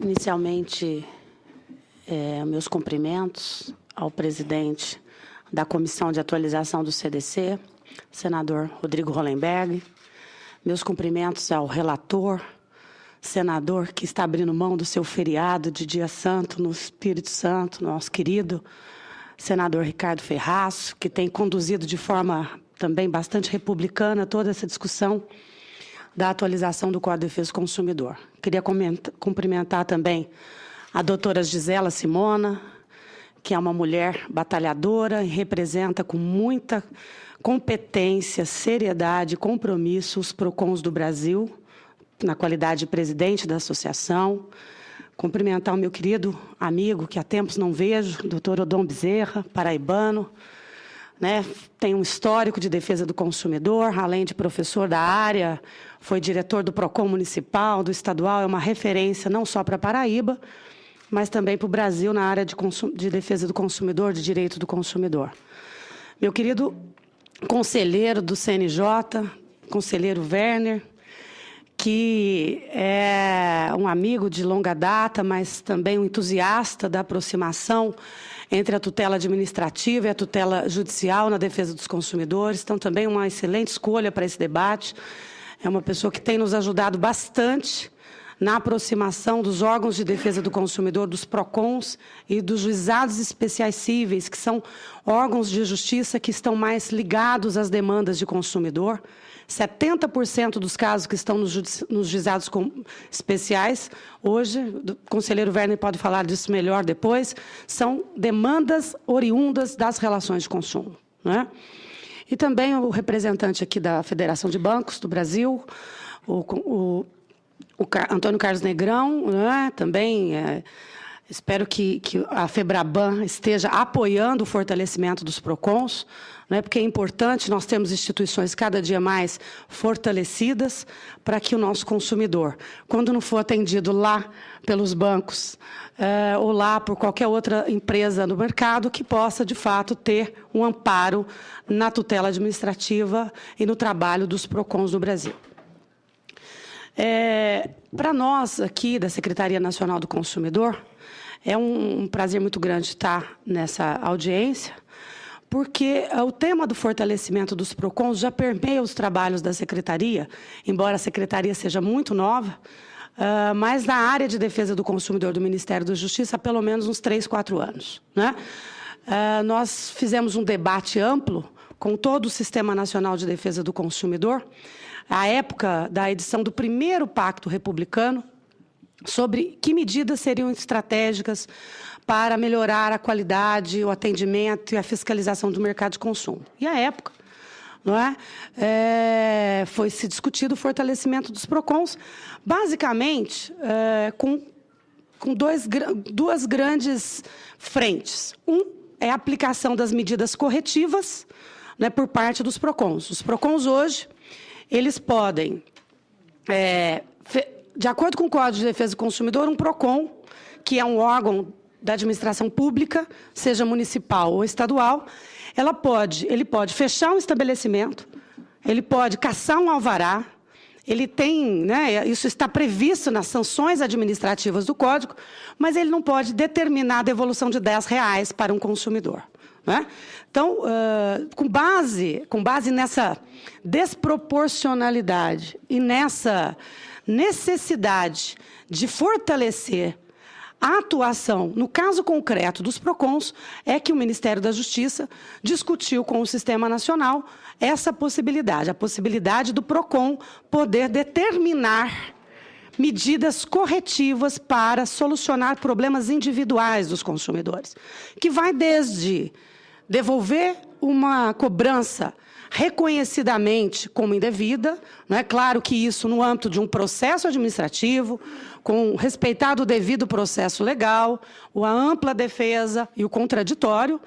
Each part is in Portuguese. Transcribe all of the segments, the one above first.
Inicialmente, meus cumprimentos ao presidente da Comissão de Atualização do CDC, senador Rodrigo Hollenberg. Meus cumprimentos ao relator, senador que está abrindo mão do seu feriado de Dia Santo no Espírito Santo, nosso querido senador Ricardo Ferraz, que tem conduzido de forma também bastante republicana toda essa discussão da atualização do Código de Defesa do Consumidor. Queria cumprimentar também a doutora Gisela Simona, que é uma mulher batalhadora e representa com muita competência, seriedade e compromisso os PROCONs do Brasil, na qualidade de presidente da associação. Cumprimentar o meu querido amigo, que há tempos não vejo, doutor Odon Bezerra, paraibano, tem um histórico de defesa do consumidor, além de professor da área, foi diretor do PROCON municipal, do estadual, é uma referência não só para Paraíba, mas também para o Brasil na área de defesa do consumidor, de direito do consumidor. Meu querido conselheiro do CNJ, conselheiro Werner, que é um amigo de longa data, mas também um entusiasta da aproximação entre a tutela administrativa e a tutela judicial na defesa dos consumidores. Então, também uma excelente escolha para esse debate. É uma pessoa que tem nos ajudado bastante na aproximação dos órgãos de defesa do consumidor, dos PROCONs e dos juizados especiais cíveis, que são órgãos de justiça que estão mais ligados às demandas de consumidor. 70% dos casos que estão nos juizados especiais, hoje, o conselheiro Werner pode falar disso melhor depois, são demandas oriundas das relações de consumo, E também o representante aqui da Federação de Bancos do Brasil, o Antônio Carlos Negrão, também espero que a FEBRABAN esteja apoiando o fortalecimento dos PROCONs, porque é importante nós termos instituições cada dia mais fortalecidas para que o nosso consumidor, quando não for atendido lá pelos bancos ou lá por qualquer outra empresa no mercado, que possa, de fato, ter um amparo na tutela administrativa e no trabalho dos PROCONs no Brasil. Para nós, aqui da Secretaria Nacional do Consumidor, é um prazer muito grande estar nessa audiência, porque o tema do fortalecimento dos PROCONs já permeia os trabalhos da Secretaria, embora a Secretaria seja muito nova, mas na área de defesa do consumidor do Ministério da Justiça há pelo menos uns 3, 4 anos. Nós fizemos um debate amplo com todo o Sistema Nacional de Defesa do Consumidor, à época da edição do primeiro Pacto Republicano, sobre que medidas seriam estratégicas para melhorar a qualidade, o atendimento e a fiscalização do mercado de consumo. E, à época, foi se discutido o fortalecimento dos PROCONs, basicamente com duas grandes frentes. É a aplicação das medidas corretivas por parte dos PROCONs. Os PROCONs, hoje, eles podem, de acordo com o Código de Defesa do Consumidor, um PROCON, que é um órgão da administração pública, seja municipal ou estadual, ele pode fechar um estabelecimento, ele pode cassar um alvará, ele tem, isso está previsto nas sanções administrativas do Código, mas ele não pode determinar a devolução de R$10 para um consumidor. Então, com base nessa desproporcionalidade e nessa necessidade de fortalecer a atuação, no caso concreto dos PROCONs, é que o Ministério da Justiça discutiu com o Sistema Nacional essa possibilidade, a possibilidade do PROCON poder determinar medidas corretivas para solucionar problemas individuais dos consumidores, que vai desde devolver uma cobrança reconhecidamente como indevida, claro que isso no âmbito de um processo administrativo, com respeitado o devido processo legal, a ampla defesa e o contraditório,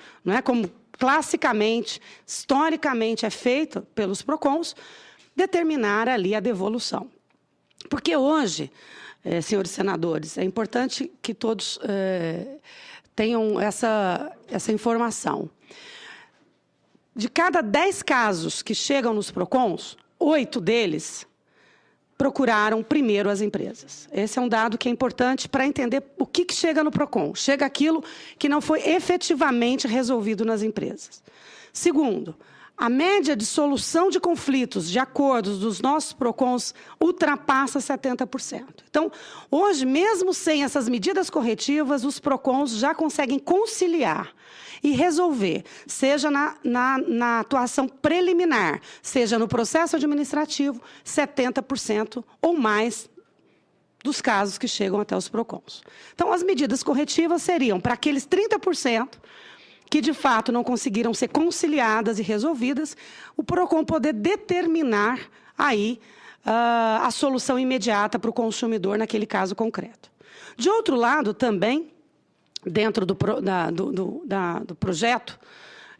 como classicamente, historicamente é feito pelos PROCONs, determinar ali a devolução. Porque hoje, senhores senadores, é importante que todos tenham essa informação. De cada 10 casos que chegam nos PROCONs, 8 deles procuraram primeiro as empresas. Esse é um dado que é importante para entender o que chega no PROCON. Chega aquilo que não foi efetivamente resolvido nas empresas. Segundo, a média de solução de conflitos, de acordos dos nossos PROCONs, ultrapassa 70%. Então, hoje, mesmo sem essas medidas corretivas, os PROCONs já conseguem conciliar e resolver, seja na atuação preliminar, seja no processo administrativo, 70% ou mais dos casos que chegam até os PROCONs. Então, as medidas corretivas seriam para aqueles 30% que, de fato, não conseguiram ser conciliadas e resolvidas, o PROCON poder determinar aí a solução imediata para o consumidor naquele caso concreto. De outro lado, também, dentro do projeto,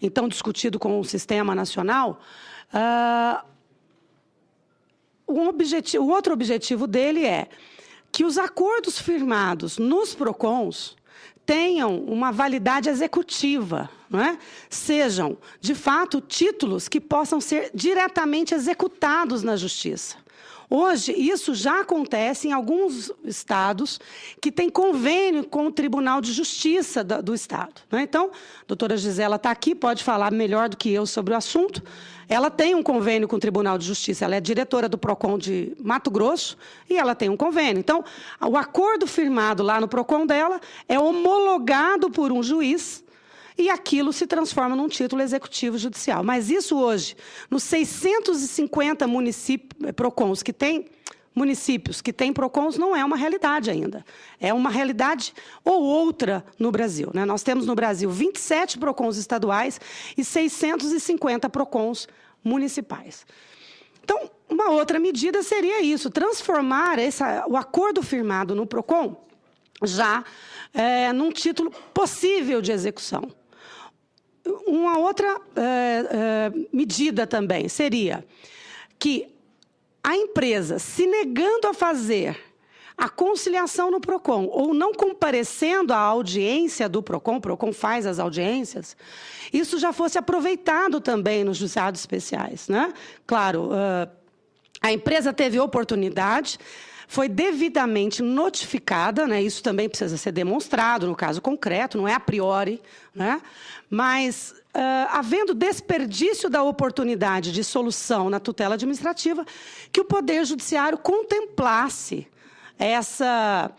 então discutido com o Sistema Nacional, o outro objetivo dele é que os acordos firmados nos PROCONs tenham uma validade executiva, não é? Sejam, de fato, títulos que possam ser diretamente executados na Justiça. Hoje, isso já acontece em alguns estados que têm convênio com o Tribunal de Justiça do Estado. Né? Então, a doutora Gisela está aqui, pode falar melhor do que eu sobre o assunto. Ela tem um convênio com o Tribunal de Justiça, ela é diretora do PROCON de Mato Grosso e ela tem um convênio. Então, o acordo firmado lá no PROCON dela é homologado por um juiz e aquilo se transforma num título executivo judicial. Mas isso hoje, nos 650 PROCONs que têm, municípios que têm PROCONs, não é uma realidade ainda. É uma realidade ou outra no Brasil. Né? Nós temos no Brasil 27 PROCONs estaduais e 650 PROCONs municipais. Então, uma outra medida seria isso, transformar o acordo firmado no PROCON já num título possível de execução. Uma outra medida também seria que a empresa, se negando a fazer a conciliação no PROCON ou não comparecendo à audiência do PROCON, o PROCON faz as audiências, isso já fosse aproveitado também nos juizados especiais. Né? Claro, a empresa teve oportunidade, foi devidamente notificada, né? Isso também precisa ser demonstrado no caso concreto, não é a priori, né? Mas, havendo desperdício da oportunidade de solução na tutela administrativa, que o Poder Judiciário contemplasse essa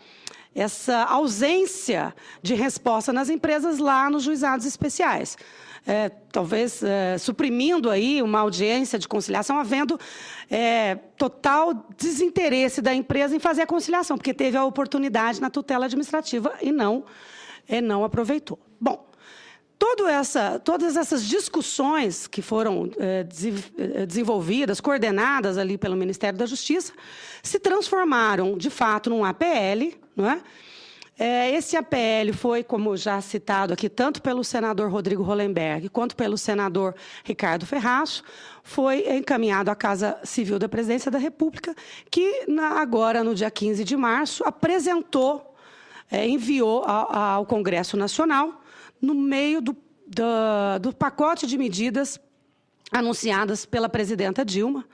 ausência de resposta nas empresas lá nos juizados especiais. Talvez suprimindo aí uma audiência de conciliação, havendo total desinteresse da empresa em fazer a conciliação, porque teve a oportunidade na tutela administrativa e não aproveitou. Bom, todas essas discussões que foram desenvolvidas, coordenadas ali pelo Ministério da Justiça, se transformaram, de fato, num APL, não é? Esse APL foi, como já citado aqui, tanto pelo senador Rodrigo Hollenberg quanto pelo senador Ricardo Ferraço, foi encaminhado à Casa Civil da Presidência da República, que agora, no dia 15 de março, enviou ao Congresso Nacional, no meio do pacote de medidas anunciadas pela presidenta Dilma,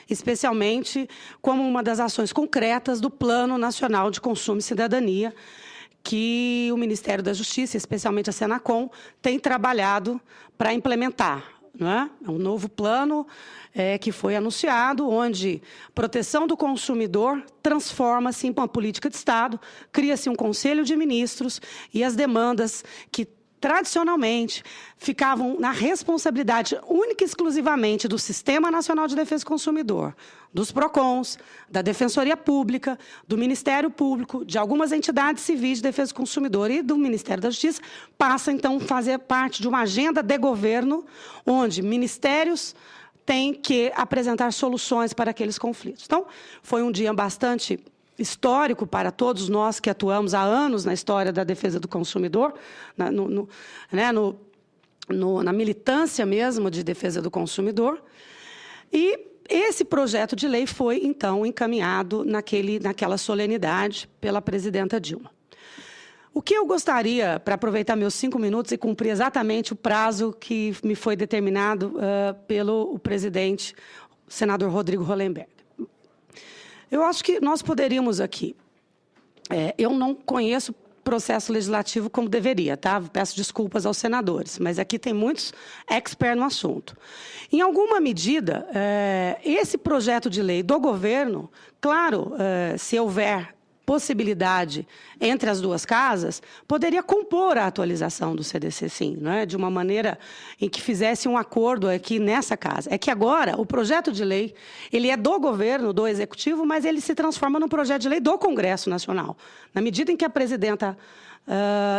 especialmente como uma das ações concretas do Plano Nacional de Consumo e Cidadania, que o Ministério da Justiça, especialmente a Senacom, tem trabalhado para implementar. Não é? É um novo plano que foi anunciado, onde proteção do consumidor transforma-se em uma política de Estado, cria-se um Conselho de Ministros e as demandas que tradicionalmente ficavam na responsabilidade única e exclusivamente do Sistema Nacional de Defesa do Consumidor, dos PROCONs, da Defensoria Pública, do Ministério Público, de algumas entidades civis de defesa do consumidor e do Ministério da Justiça, passa, então, a fazer parte de uma agenda de governo, onde ministérios têm que apresentar soluções para aqueles conflitos. Então, foi um dia bastante histórico para todos nós que atuamos há anos na história da defesa do consumidor, na militância mesmo de defesa do consumidor. E esse projeto de lei foi, então, encaminhado naquela solenidade pela presidenta Dilma. O que eu gostaria, para aproveitar meus 5 minutos e cumprir exatamente o prazo que me foi determinado pelo presidente, o senador Rodrigo Hollenberg. Eu acho que nós poderíamos aqui... eu não conheço processo legislativo como deveria, tá? Peço desculpas aos senadores, mas aqui tem muitos experts no assunto. Em alguma medida, esse projeto de lei do governo, claro, se houver possibilidade entre as duas casas, poderia compor a atualização do CDC, sim, né? De uma maneira em que fizesse um acordo aqui nessa casa. É que agora o projeto de lei, ele é do governo, do executivo, mas ele se transforma num projeto de lei do Congresso Nacional. Na medida em que a presidenta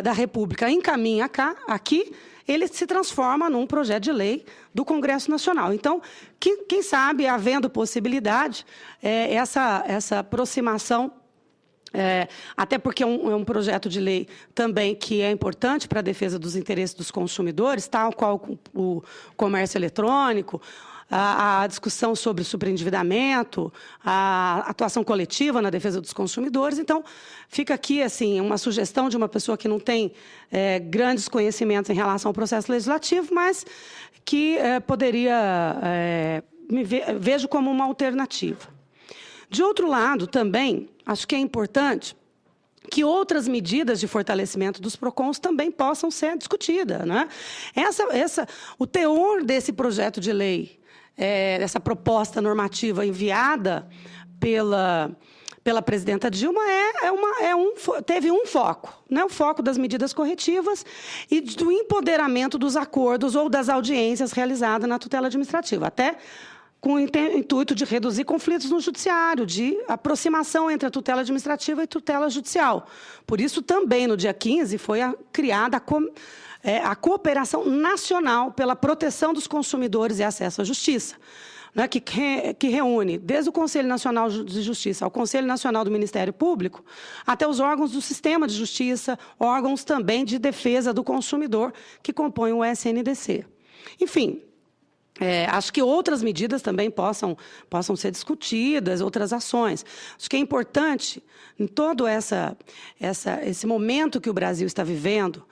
da República encaminha aqui, ele se transforma num projeto de lei do Congresso Nacional. Então, quem sabe, havendo possibilidade, essa aproximação, até porque é um projeto de lei também que é importante para a defesa dos interesses dos consumidores, tal qual o comércio eletrônico, a discussão sobre superendividamento, a atuação coletiva na defesa dos consumidores. Então, fica aqui assim, uma sugestão de uma pessoa que não tem grandes conhecimentos em relação ao processo legislativo, mas que poderia, vejo como uma alternativa. De outro lado, também, acho que é importante que outras medidas de fortalecimento dos PROCONs também possam ser discutidas, né? O teor desse projeto de lei, dessa proposta normativa enviada pela presidenta Dilma, teve um foco, né? O foco das medidas corretivas e do empoderamento dos acordos ou das audiências realizadas na tutela administrativa, até com o intuito de reduzir conflitos no judiciário, de aproximação entre a tutela administrativa e a tutela judicial. Por isso, também, no dia 15, foi criada a Cooperação Nacional pela Proteção dos Consumidores e Acesso à Justiça, né, que reúne, desde o Conselho Nacional de Justiça ao Conselho Nacional do Ministério Público, até os órgãos do Sistema de Justiça, órgãos também de defesa do consumidor, que compõem o SNDC. Enfim, acho que outras medidas também possam ser discutidas, outras ações. Acho que é importante, em todo esse momento que o Brasil está vivendo,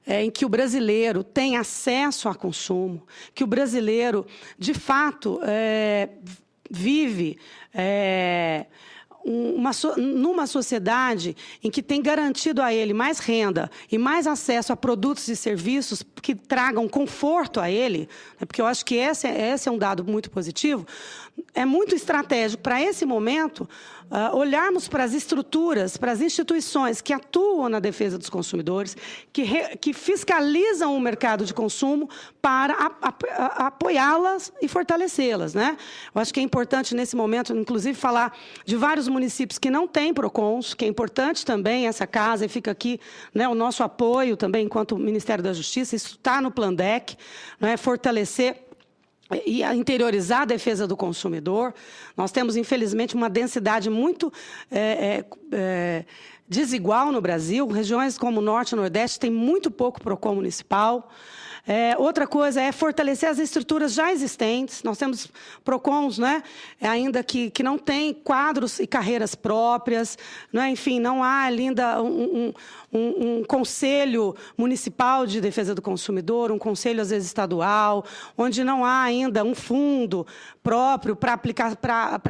em que o brasileiro tem acesso a consumo, que o brasileiro, de fato, vive numa sociedade em que tem garantido a ele mais renda e mais acesso a produtos e serviços que tragam conforto a ele, porque eu acho que esse é um dado muito positivo, é muito estratégico para esse momento olharmos para as estruturas, para as instituições que atuam na defesa dos consumidores, que fiscalizam o mercado de consumo para apoiá-las e fortalecê-las, né? Eu acho que é importante, nesse momento, inclusive, falar de vários municípios que não têm PROCONs, que é importante também essa casa, e fica aqui, né, o nosso apoio também, enquanto Ministério da Justiça, isso está no Plandec, né, fortalecer e a interiorizar a defesa do consumidor. Nós temos, infelizmente, uma densidade muito desigual no Brasil. Regiões como o Norte e o Nordeste têm muito pouco PROCON municipal. Outra coisa é fortalecer as estruturas já existentes. Nós temos PROCONs, né, ainda que não têm quadros e carreiras próprias, né, enfim, não há ainda um conselho municipal de defesa do consumidor, um conselho, às vezes, estadual, onde não há ainda um fundo próprio para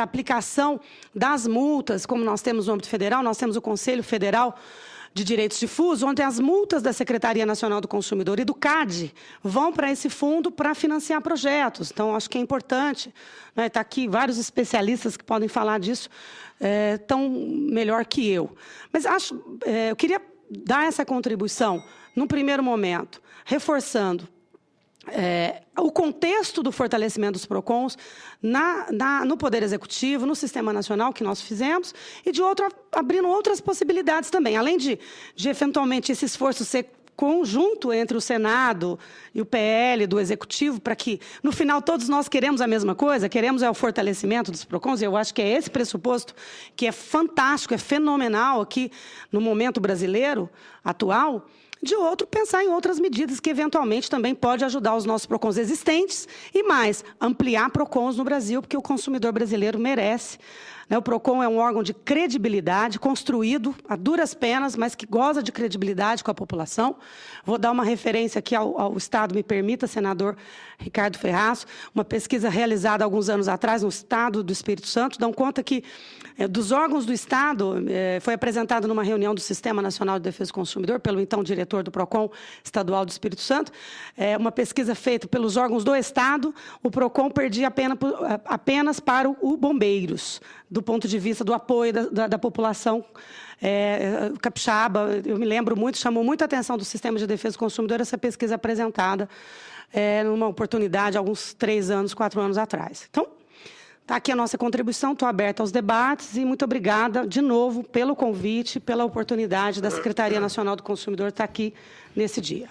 aplicação das multas, como nós temos no âmbito federal. Nós temos o Conselho Federal de Direitos Difusos, onde as multas da Secretaria Nacional do Consumidor e do CAD vão para esse fundo para financiar projetos. Então, acho que é importante, né, tá aqui vários especialistas que podem falar disso tão melhor que eu. Mas eu queria dar essa contribuição, num primeiro momento, reforçando o contexto do fortalecimento dos PROCONs no Poder Executivo, no Sistema Nacional, que nós fizemos, e, de outro, abrindo outras possibilidades também, além de eventualmente, esse esforço ser conjunto entre o Senado e o PL do Executivo, para que, no final, todos nós queremos a mesma coisa, queremos o fortalecimento dos PROCONs, e eu acho que é esse pressuposto que é fantástico, é fenomenal aqui no momento brasileiro atual. De outro, pensar em outras medidas que, eventualmente, também pode ajudar os nossos PROCONs existentes e, mais, ampliar PROCONs no Brasil, porque o consumidor brasileiro merece, O PROCON é um órgão de credibilidade, construído a duras penas, mas que goza de credibilidade com a população. Vou dar uma referência aqui ao Estado, me permita, senador Ricardo Ferraz, uma pesquisa realizada há alguns anos atrás no Estado do Espírito Santo, dão conta que dos órgãos do Estado, foi apresentado numa reunião do Sistema Nacional de Defesa do Consumidor, pelo então diretor do PROCON estadual do Espírito Santo, uma pesquisa feita pelos órgãos do Estado, o PROCON perdia apenas para o Bombeiros, do ponto de vista do apoio da população capixaba. Eu me lembro muito, chamou muita atenção do Sistema de Defesa do Consumidor essa pesquisa apresentada numa oportunidade, alguns 3 anos, 4 anos atrás. Então, está aqui a nossa contribuição, estou aberta aos debates e muito obrigada, de novo, pelo convite, pela oportunidade da Secretaria Nacional do Consumidor estar aqui nesse dia.